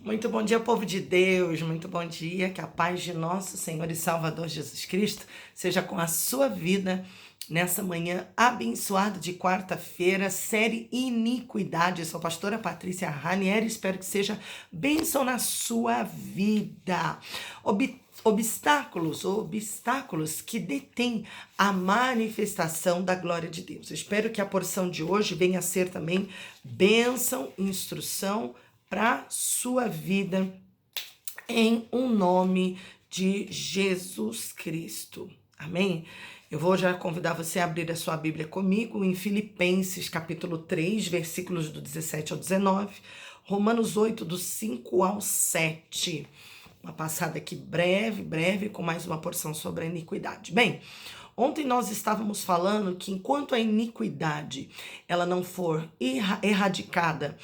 Muito bom dia, povo de Deus. Muito bom dia. Que a paz de nosso Senhor e Salvador Jesus Cristo seja com a sua vida nessa manhã abençoada de quarta-feira, série Iniquidade. Eu sou a pastora Patrícia Ranieri. Espero que seja bênção na sua vida. Obstáculos que detêm a manifestação da glória de Deus. Eu espero que a porção de hoje venha a ser também bênção, instrução para sua vida, em um nome de Jesus Cristo. Amém? Eu vou já convidar você a abrir a sua Bíblia comigo em Filipenses capítulo 3, versículos do 17 ao 19, Romanos 8, do 5 ao 7. Uma passada aqui breve, com mais uma porção sobre a iniquidade. Bem, ontem nós estávamos falando que enquanto a iniquidade ela não for erradicada,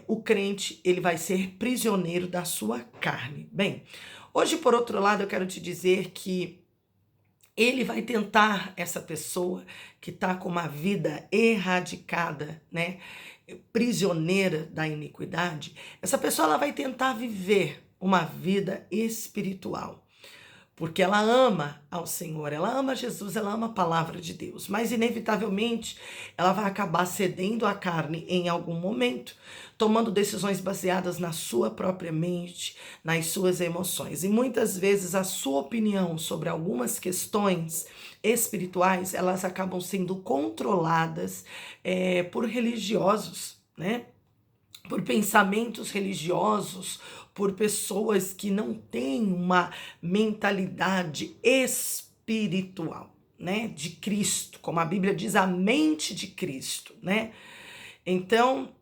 o crente ele vai ser prisioneiro da sua carne. Bem, hoje, por outro lado, eu quero te dizer que ele vai tentar, essa pessoa que está com uma vida erradicada, né, prisioneira da iniquidade, essa pessoa ela vai tentar viver uma vida espiritual. Porque ela ama ao Senhor, ela ama Jesus, ela ama a palavra de Deus. Mas, inevitavelmente, ela vai acabar cedendo à carne em algum momento, tomando decisões baseadas na sua própria mente, nas suas emoções. E muitas vezes a sua opinião sobre algumas questões espirituais, elas acabam sendo controladas por religiosos, né? Por pensamentos religiosos, por pessoas que não têm uma mentalidade espiritual, né, de Cristo, como a Bíblia diz, a mente de Cristo, né? Então,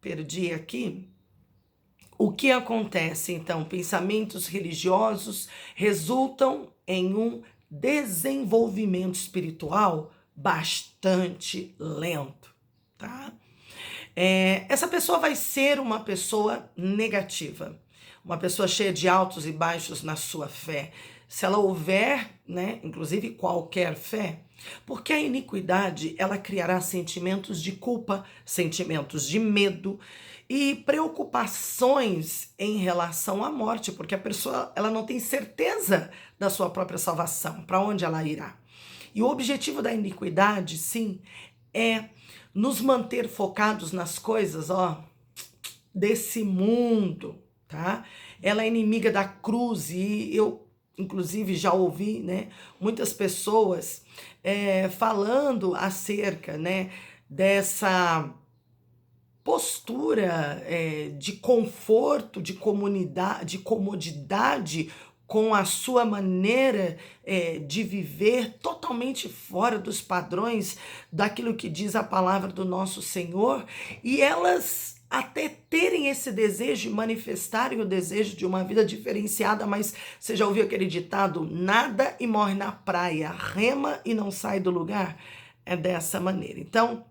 perdi aqui. O que acontece, então? Pensamentos religiosos resultam em um desenvolvimento espiritual bastante lento, tá? Essa pessoa vai ser uma pessoa negativa, uma pessoa cheia de altos e baixos na sua fé. Se ela houver, né, inclusive qualquer fé, porque a iniquidade, ela criará sentimentos de culpa, sentimentos de medo e preocupações em relação à morte, porque a pessoa ela não tem certeza da sua própria salvação, para onde ela irá. E o objetivo da iniquidade, sim, é nos manter focados nas coisas, desse mundo, tá? Ela é inimiga da cruz e eu, inclusive, já ouvi, né, muitas pessoas falando acerca, né, dessa postura de conforto, de comodidade com a sua maneira de viver totalmente fora dos padrões daquilo que diz a palavra do nosso Senhor, e elas até terem esse desejo, manifestarem o desejo de uma vida diferenciada, mas você já ouviu aquele ditado, nada e morre na praia, rema e não sai do lugar? É dessa maneira. Então,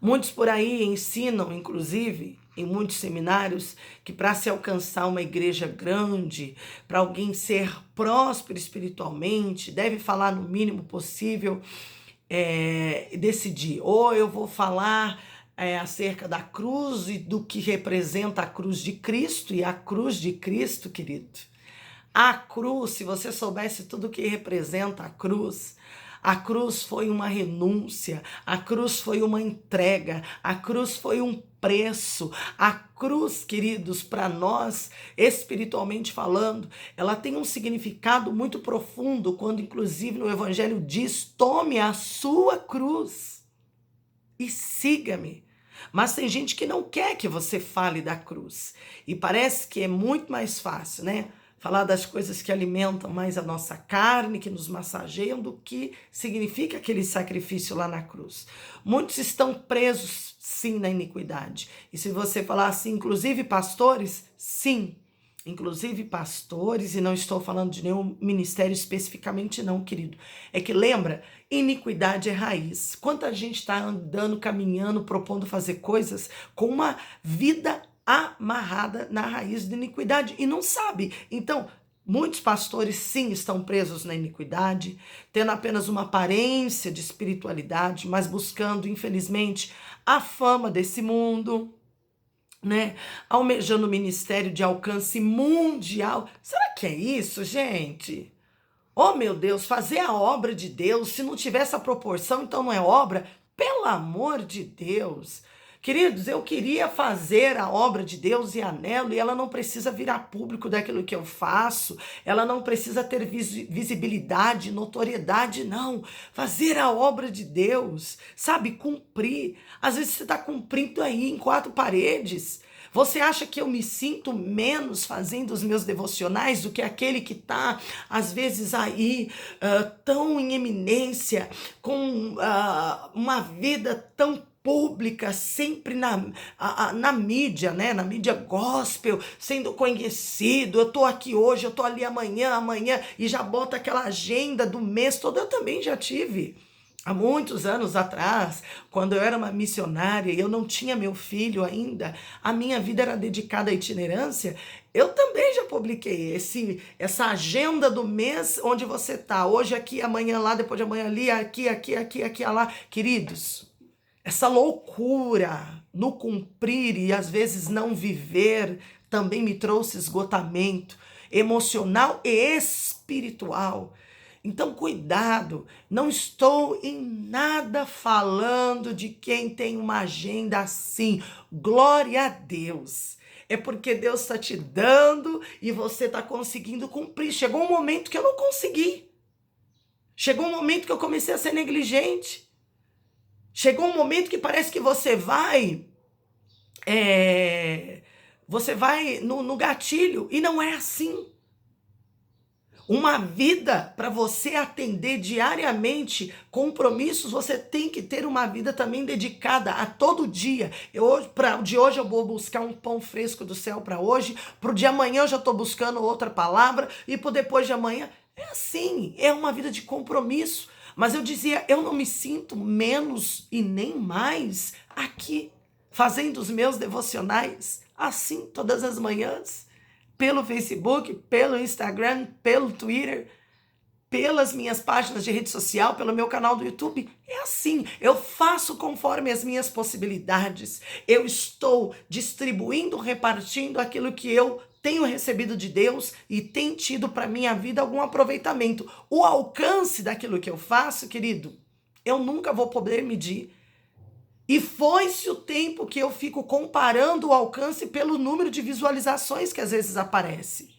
muitos por aí ensinam, inclusive, em muitos seminários, que para se alcançar uma igreja grande, para alguém ser próspero espiritualmente, deve falar no mínimo possível, decidir, ou eu vou falar acerca da cruz e do que representa a cruz de Cristo, e a cruz de Cristo, querido. A cruz, se você soubesse tudo o que representa a cruz foi uma renúncia, a cruz foi uma entrega, a cruz foi um preço. A cruz, queridos, para nós, espiritualmente falando, ela tem um significado muito profundo, quando inclusive no Evangelho diz, tome a sua cruz e siga-me. Mas tem gente que não quer que você fale da cruz. E parece que é muito mais fácil, né? Falar das coisas que alimentam mais a nossa carne, que nos massageiam, do que significa aquele sacrifício lá na cruz. Muitos estão presos, sim, na iniquidade. E se você falar assim, inclusive pastores, sim. Inclusive pastores, e não estou falando de nenhum ministério especificamente não, querido. É que lembra, iniquidade é raiz. Quanta gente está andando, caminhando, propondo fazer coisas com uma vida amarrada na raiz da iniquidade e não sabe. Então, muitos pastores sim estão presos na iniquidade, tendo apenas uma aparência de espiritualidade, mas buscando, infelizmente, a fama desse mundo, né? Almejando o ministério de alcance mundial. Será que é isso, gente? Oh, meu Deus, fazer a obra de Deus, se não tiver essa proporção, então não é obra? Pelo amor de Deus. Queridos, eu queria fazer a obra de Deus e anelo, e ela não precisa virar público daquilo que eu faço, ela não precisa ter visibilidade, notoriedade, não. Fazer a obra de Deus, sabe, cumprir. Às vezes você está cumprindo aí em quatro paredes. Você acha que eu me sinto menos fazendo os meus devocionais do que aquele que está, às vezes, aí, tão em eminência, com uma vida tão pública, sempre na mídia, né? Na mídia gospel, sendo conhecido. Eu tô aqui hoje, eu tô ali amanhã, e já bota aquela agenda do mês todo. Eu também já tive. Há muitos anos atrás, quando eu era uma missionária e eu não tinha meu filho ainda, a minha vida era dedicada à itinerância, eu também já publiquei essa agenda do mês onde você tá. Hoje aqui, amanhã lá, depois de amanhã ali, aqui, lá. Queridos, essa loucura no cumprir e às vezes não viver também me trouxe esgotamento emocional e espiritual. Então, cuidado, não estou em nada falando de quem tem uma agenda assim. Glória a Deus. É porque Deus está te dando e você está conseguindo cumprir. Chegou um momento que eu não consegui. Chegou um momento que eu comecei a ser negligente. Chegou um momento que parece que você vai no gatilho e não é assim. Uma vida para você atender diariamente compromissos, você tem que ter uma vida também dedicada a todo dia. De hoje eu vou buscar um pão fresco do céu para hoje, para o de amanhã eu já estou buscando outra palavra, e para depois de amanhã. É assim, é uma vida de compromisso. Mas eu dizia, eu não me sinto menos e nem mais aqui, fazendo os meus devocionais, assim, todas as manhãs. Pelo Facebook, pelo Instagram, pelo Twitter, pelas minhas páginas de rede social, pelo meu canal do YouTube. É assim, eu faço conforme as minhas possibilidades. Eu estou distribuindo, repartindo aquilo que eu tenho recebido de Deus e tem tido para minha vida algum aproveitamento. O alcance daquilo que eu faço, querido, eu nunca vou poder medir. E foi-se o tempo que eu fico comparando o alcance pelo número de visualizações que às vezes aparece.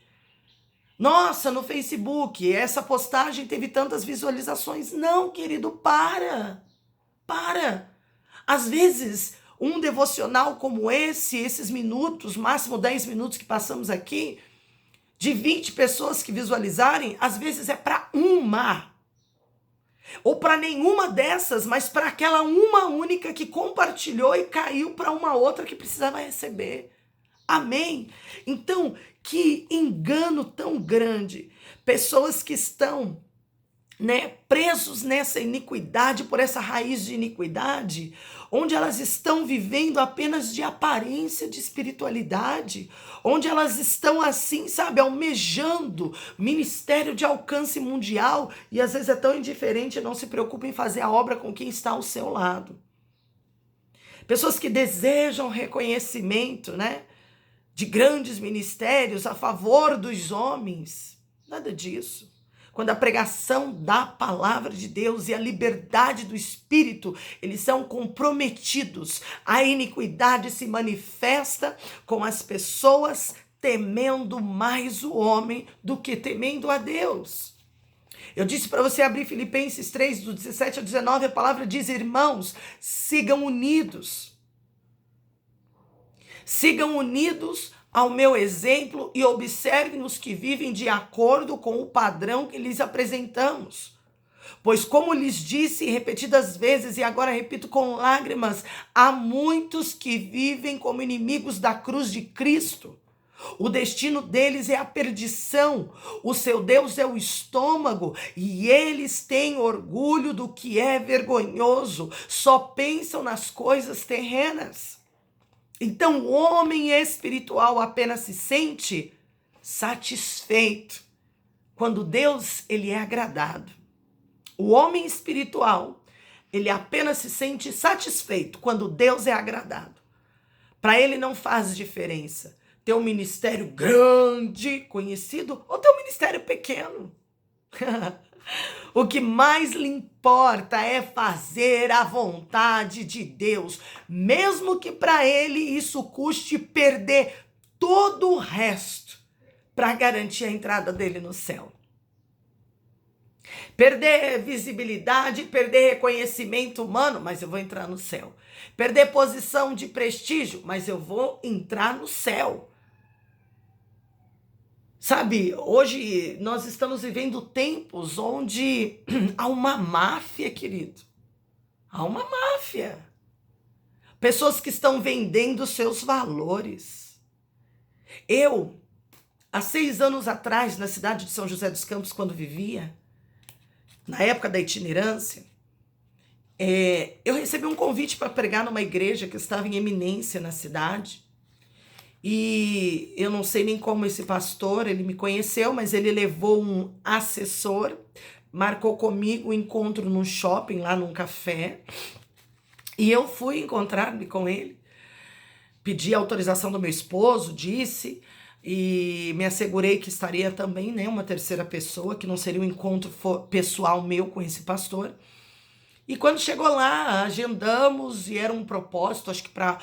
Nossa, no Facebook, essa postagem teve tantas visualizações. Não, querido, para. Às vezes, um devocional como esses minutos, máximo 10 minutos que passamos aqui, de 20 pessoas que visualizarem, às vezes é para uma. Ou para nenhuma dessas, mas para aquela uma única que compartilhou e caiu para uma outra que precisava receber. Amém? Então, que engano tão grande. Pessoas que estão, presos nessa iniquidade, por essa raiz de iniquidade, onde elas estão vivendo apenas de aparência de espiritualidade, onde elas estão assim, sabe, almejando ministério de alcance mundial, e às vezes é tão indiferente, não se preocupa em fazer a obra com quem está ao seu lado. Pessoas que desejam reconhecimento, de grandes ministérios a favor dos homens, nada disso. Quando a pregação da palavra de Deus e a liberdade do Espírito, eles são comprometidos. A iniquidade se manifesta com as pessoas temendo mais o homem do que temendo a Deus. Eu disse para você abrir Filipenses 3, do 17 ao 19, a palavra diz, irmãos, sigam unidos. Sigam unidos ao meu exemplo e observem os que vivem de acordo com o padrão que lhes apresentamos. Pois como lhes disse repetidas vezes, e agora repito com lágrimas, há muitos que vivem como inimigos da cruz de Cristo. O destino deles é a perdição, o seu Deus é o estômago, e eles têm orgulho do que é vergonhoso, só pensam nas coisas terrenas. Então, o homem espiritual apenas se sente satisfeito quando Deus ele é agradado. O homem espiritual, ele apenas se sente satisfeito quando Deus é agradado. Para ele não faz diferença ter um ministério grande, conhecido, ou ter um ministério pequeno. O que mais lhe importa é fazer a vontade de Deus, mesmo que para ele isso custe perder todo o resto para garantir a entrada dele no céu. Perder visibilidade, perder reconhecimento humano, mas eu vou entrar no céu. Perder posição de prestígio, mas eu vou entrar no céu. Sabe, hoje nós estamos vivendo tempos onde há uma máfia, querido. Há uma máfia. Pessoas que estão vendendo seus valores. Eu, há 6 anos atrás, na cidade de São José dos Campos, quando vivia, na época da itinerância, eu recebi um convite para pregar numa igreja que estava em eminência na cidade. E eu não sei nem como esse pastor, ele me conheceu, mas ele levou um assessor, marcou comigo um encontro num shopping, lá num café. E eu fui encontrar-me com ele, pedi a autorização do meu esposo, disse, e me assegurei que estaria também, né, uma terceira pessoa, que não seria um encontro pessoal meu com esse pastor. E quando chegou lá, agendamos e era um propósito, acho que para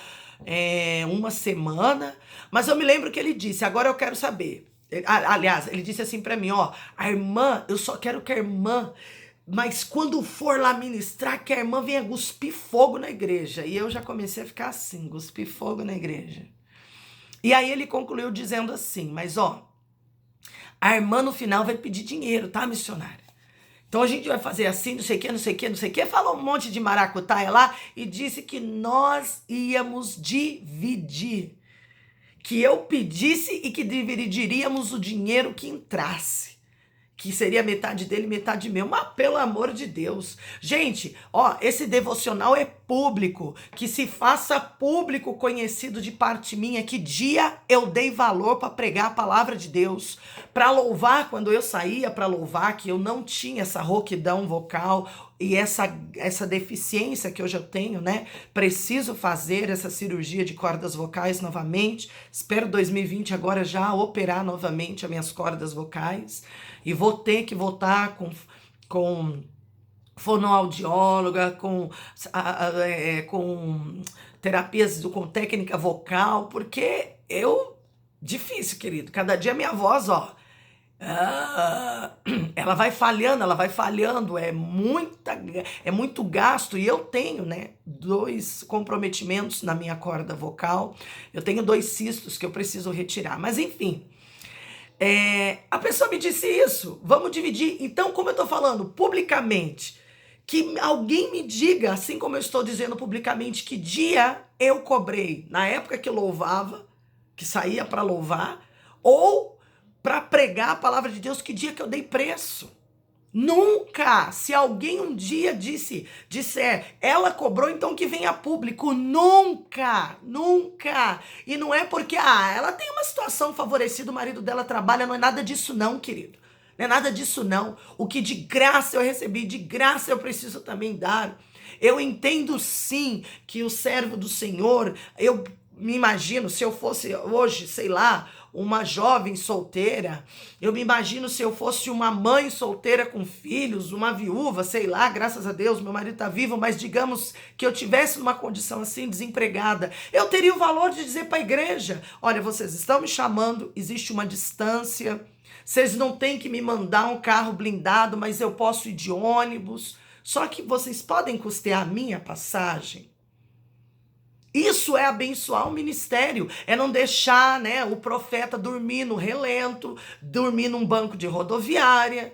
uma semana. Mas eu me lembro que ele disse, agora eu quero saber. Aliás, ele disse assim para mim, ó, a irmã, eu só quero que a irmã, mas quando for lá ministrar, que a irmã venha cuspir fogo na igreja. E eu já comecei a ficar assim, cuspir fogo na igreja. E aí ele concluiu dizendo assim, mas ó, a irmã no final vai pedir dinheiro, tá, missionária? Então a gente vai fazer assim, não sei o que, não sei o que, não sei o que. Falou um monte de maracutaia lá e disse que nós íamos dividir. Que eu pedisse e que dividiríamos o dinheiro que entrasse. Que seria metade dele, metade meu. Mas pelo amor de Deus. Gente, ó, esse devocional é público. Que se faça público, conhecido de parte minha. Que dia eu dei valor para pregar a palavra de Deus. Para louvar, quando eu saía para louvar, que eu não tinha essa rouquidão vocal e essa deficiência que hoje eu tenho, né? Preciso fazer essa cirurgia de cordas vocais novamente. Espero 2020 agora já operar novamente as minhas cordas vocais. E vou ter que voltar com fonoaudióloga, com terapias, com técnica vocal, porque difícil, querido, cada dia minha voz, ó, ela vai falhando, é muito gasto, e eu tenho, né, 2 comprometimentos na minha corda vocal, eu tenho 2 cistos que eu preciso retirar, mas enfim, a pessoa me disse isso, vamos dividir. Então, como eu estou falando publicamente, que alguém me diga, assim como eu estou dizendo publicamente, que dia eu cobrei, na época que louvava, que saía para louvar, ou para pregar a palavra de Deus, que dia que eu dei preço. Nunca, se alguém um dia disser, ela cobrou, então que venha a público, nunca, nunca, e não é porque, ela tem uma situação favorecida, o marido dela trabalha, não é nada disso não, querido, não é nada disso não, o que de graça eu recebi, de graça eu preciso também dar. Eu entendo sim que o servo do Senhor, eu me imagino, se eu fosse hoje, sei lá, uma jovem solteira, eu me imagino se eu fosse uma mãe solteira com filhos, uma viúva, sei lá, graças a Deus, meu marido está vivo, mas digamos que eu tivesse numa condição assim, desempregada, eu teria o valor de dizer para a igreja, olha, vocês estão me chamando, existe uma distância, vocês não têm que me mandar um carro blindado, mas eu posso ir de ônibus, só que vocês podem custear a minha passagem. Isso é abençoar o ministério, é não deixar, né, o profeta dormir no relento, dormir num banco de rodoviária.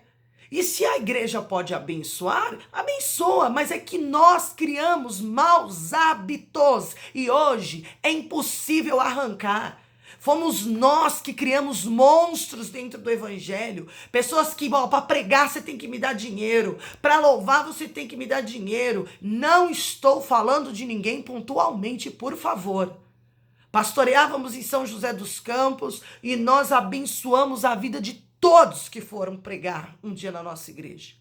E se a igreja pode abençoar, abençoa, mas é que nós criamos maus hábitos e hoje é impossível arrancar. Fomos nós que criamos monstros dentro do evangelho. Pessoas que, para pregar você tem que me dar dinheiro. Para louvar você tem que me dar dinheiro. Não estou falando de ninguém pontualmente, por favor. Pastoreávamos em São José dos Campos e nós abençoamos a vida de todos que foram pregar um dia na nossa igreja.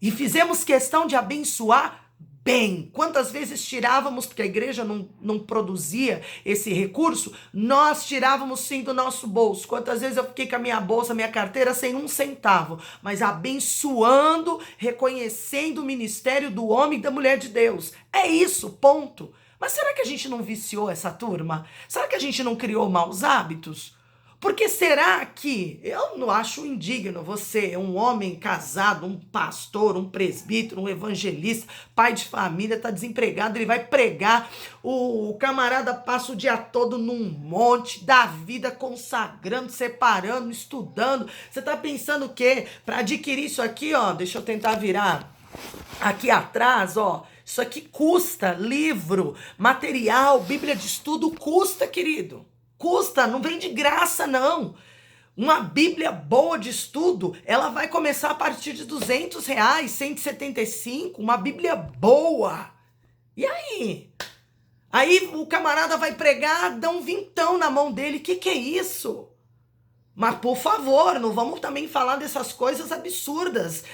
E fizemos questão de abençoar bem. Quantas vezes tirávamos, porque a igreja não produzia esse recurso, nós tirávamos sim do nosso bolso. Quantas vezes eu fiquei com a minha bolsa, minha carteira sem um centavo, mas abençoando, reconhecendo o ministério do homem e da mulher de Deus. É isso, ponto. Mas será que a gente não viciou essa turma? Será que a gente não criou maus hábitos? Porque será que eu não acho indigno você, um homem casado, um pastor, um presbítero, um evangelista, pai de família, está desempregado, ele vai pregar, o camarada passa o dia todo num monte da vida, consagrando, separando, estudando. Você está pensando o quê? Para adquirir isso aqui, ó, deixa eu tentar virar aqui atrás, ó. Isso aqui custa, livro, material, Bíblia de estudo, custa, querido. Custa, não vem de graça, não. Uma Bíblia boa de estudo, ela vai começar a partir de R$ 200, 175, uma Bíblia boa. E aí? Aí o camarada vai pregar, dá um vintão na mão dele. Que é isso? Mas, por favor, não vamos também falar dessas coisas absurdas,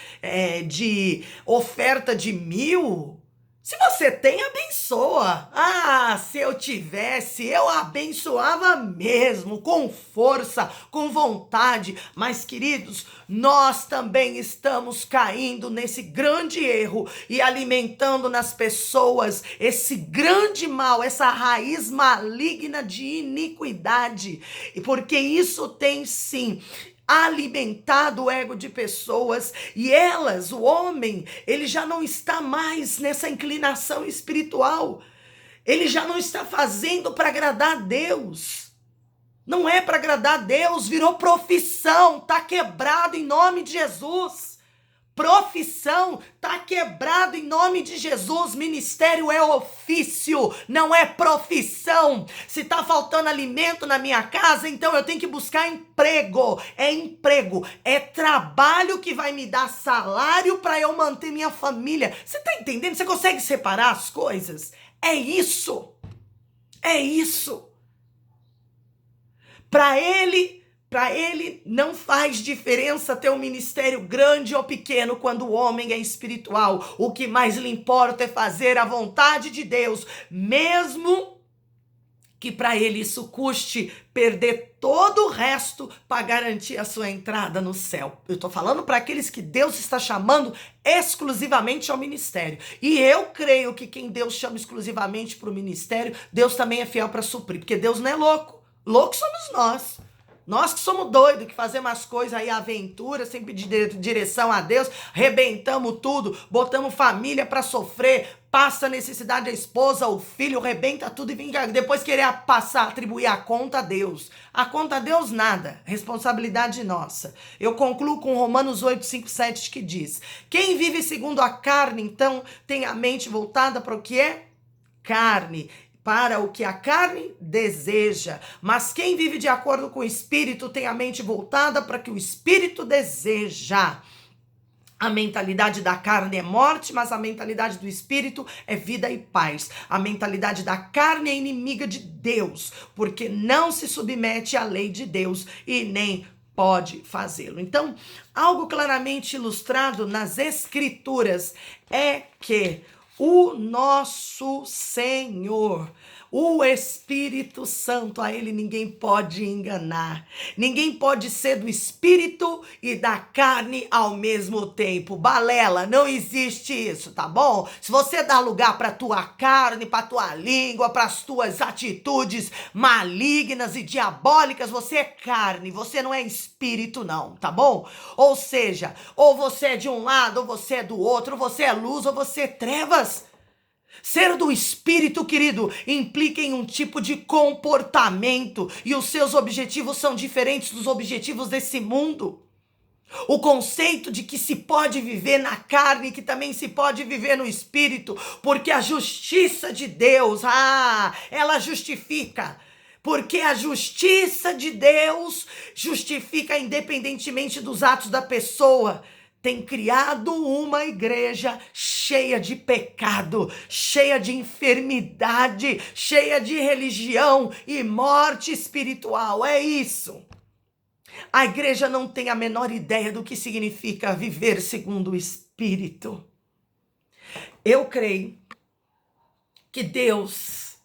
de oferta de 1.000. Se você tem, abençoa. Ah, se eu tivesse, eu abençoava mesmo, com força, com vontade. Mas, queridos, nós também estamos caindo nesse grande erro e alimentando nas pessoas esse grande mal, essa raiz maligna de iniquidade. E porque isso tem, sim, alimentado o ego de pessoas, e elas, o homem, ele já não está mais nessa inclinação espiritual, ele já não está fazendo para agradar a Deus, não é para agradar a Deus, virou profissão, tá quebrado em nome de Jesus. Profissão tá quebrado em nome de Jesus. Ministério é ofício, não é profissão. Se tá faltando alimento na minha casa, então eu tenho que buscar emprego. É emprego, é trabalho que vai me dar salário para eu manter minha família. Você tá entendendo? Você consegue separar as coisas? É isso. É isso. Para ele não faz diferença ter um ministério grande ou pequeno quando o homem é espiritual. O que mais lhe importa é fazer a vontade de Deus, mesmo que para ele isso custe perder todo o resto para garantir a sua entrada no céu. Eu estou falando para aqueles que Deus está chamando exclusivamente ao ministério. E eu creio que quem Deus chama exclusivamente para o ministério, Deus também é fiel para suprir, porque Deus não é louco. Louco somos nós. Nós que somos doidos, que fazemos as coisas aí, aventura, sem pedir direção a Deus, rebentamos tudo, botamos família para sofrer, passa a necessidade da esposa, o filho, rebenta tudo e vem depois querer atribuir a conta a Deus. A conta a Deus nada, responsabilidade nossa. Eu concluo com Romanos 8, 5, 7 que diz: quem vive segundo a carne, então, tem a mente voltada para o que é carne, para o que a carne deseja. Mas quem vive de acordo com o Espírito tem a mente voltada para o que o Espírito deseja. A mentalidade da carne é morte, mas a mentalidade do Espírito é vida e paz. A mentalidade da carne é inimiga de Deus, porque não se submete à lei de Deus e nem pode fazê-lo. Então, algo claramente ilustrado nas Escrituras é que o nosso Senhor, o Espírito Santo, a ele ninguém pode enganar. Ninguém pode ser do Espírito e da carne ao mesmo tempo. Balela, não existe isso, tá bom? Se você dá lugar para tua carne, para tua língua, para as tuas atitudes malignas e diabólicas, você é carne, você não é espírito não, tá bom? Ou seja, ou você é de um lado, ou você é do outro, ou você é luz, ou você é trevas. Ser do Espírito, querido, implica em um tipo de comportamento e os seus objetivos são diferentes dos objetivos desse mundo. O conceito de que se pode viver na carne, que também se pode viver no Espírito, porque a justiça de Deus, ela justifica. Porque a justiça de Deus justifica independentemente dos atos da pessoa. Tem criado uma igreja cheia de pecado, cheia de enfermidade, cheia de religião e morte espiritual. É isso. A igreja não tem a menor ideia do que significa viver segundo o Espírito. Eu creio que Deus,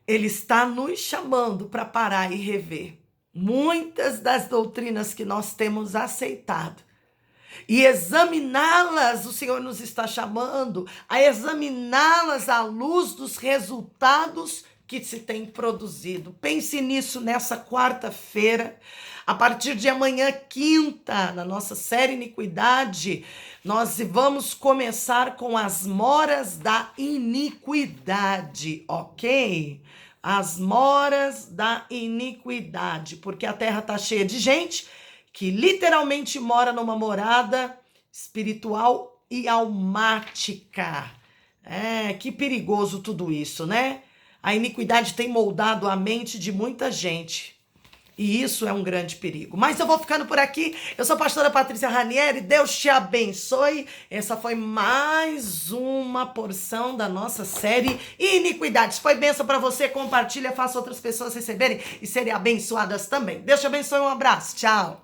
Ele está nos chamando para parar e rever muitas das doutrinas que nós temos aceitado e examiná-las. O Senhor nos está chamando a examiná-las à luz dos resultados que se tem produzido. Pense nisso nessa quarta-feira. A partir de amanhã, quinta, na nossa série Iniquidade, nós vamos começar com as moras da iniquidade, ok? As moras da iniquidade, porque a terra está cheia de gente que literalmente mora numa morada espiritual e almática. Que perigoso tudo isso, né? A iniquidade tem moldado a mente de muita gente. E isso é um grande perigo. Mas eu vou ficando por aqui. Eu sou a pastora Patrícia Ranieri. Deus te abençoe. Essa foi mais uma porção da nossa série Iniquidades. Foi bênção para você. Compartilha, faça outras pessoas receberem e serem abençoadas também. Deus te abençoe. Um abraço. Tchau.